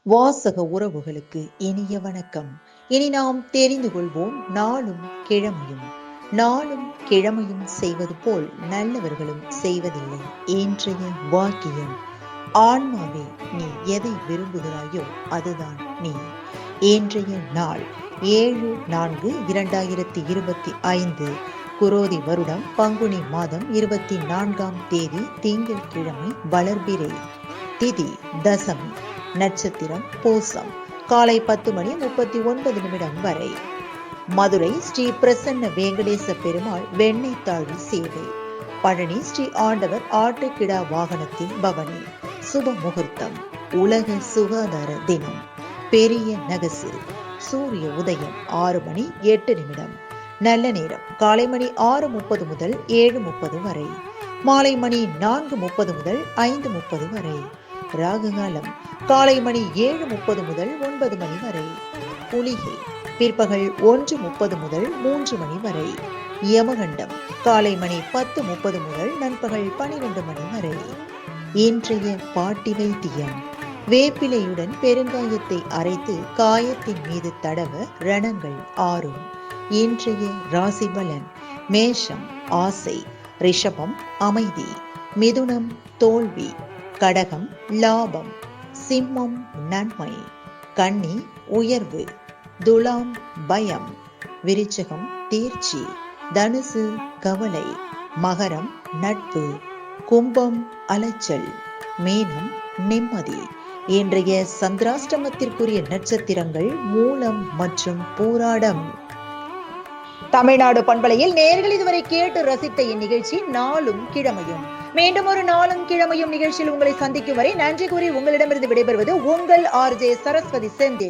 வாசக உறவுகளுக்கு இனிய வணக்கம். இனி நாம் தெரிந்து கொள்வோம் நாளும் கிழமையும். நாளும் கிழமையும் செய்வது போல் நல்லவர்களும் செய்வதில்லை. இன்றைய வாக்கியம்: ஆன்மாவே, நீ எதை விரும்புகிறாயோ அதுதான் நீ. இன்றைய நாள் 7/4/2025, குரோதி வருடம் பங்குனி மாதம் 24ஆம் தேதி, திங்கட்கிழமை, வளர்பிறை, திதி தசமி, நட்சத்திரம் பூசம், காலை 10:39 வரை. மதுரை ஸ்ரீ பிரசன்ன வெங்கடேச பெருமாள் வெண்ணெய் தாழி சேவை. பழனி ஸ்ரீ ஆண்டவர் ஆட்டுக்கிடா வாகனத்தின் பவனி. சுப முகூர்த்தம் உலக சுகாதார தினம். பெரிய நகசு. சூரிய உதயம் 6:08. நல்ல நேரம் காலை மணி 6:30 முதல் 7:30 வரை. மாலை மணி 4:30 முதல் 5:30 வரை. ராகுகாலம் காலை மணி 7:30 முதல் 9 மணி வரை. குளிகை பிற்பகல் 1:30 முதல் 3 மணி வரை. யமகண்டம் காலை மணி 10:30 முதல் நண்பகல் 12 மணி வரை. இன்றைய பாட்டி வைத்தியம்: வேப்பிலையுடன் பெருங்காயத்தை அரைத்து காயத்தின் மீது தடவ ரணங்கள் ஆறும். இன்றைய ராசி பலன்: மேஷம் ஆசை, ரிஷபம் அமைதி, மிதுனம் தோல்வி, கடகம் லாபம், சிம்மம் நன்மை, கன்னி உயர்வு, துலாம் பயம், விருச்சிகம் தேர்ச்சி, தனுசு கவலை, மகரம் நட்பு, கும்பம் அலைச்சல், மீனம் நிம்மதி. இன்றைய சந்திராஷ்டமத்திற்குரிய நட்சத்திரங்கள் மூலம் மற்றும் பூராடம். தமிழ்நாடு பண்பலையில் நேயர்கள் இதுவரை கேட்டு ரசித்த இந்நிகழ்ச்சி நாளும் கிழமையும். மீண்டும் ஒரு நாளும் கிழமையும் நிகழ்ச்சியில் உங்களை சந்திக்கும் வரை நன்றி கூறி உங்களிடமிருந்து விடைபெறுவது உங்கள் RJ சரஸ்வதி செந்தில்.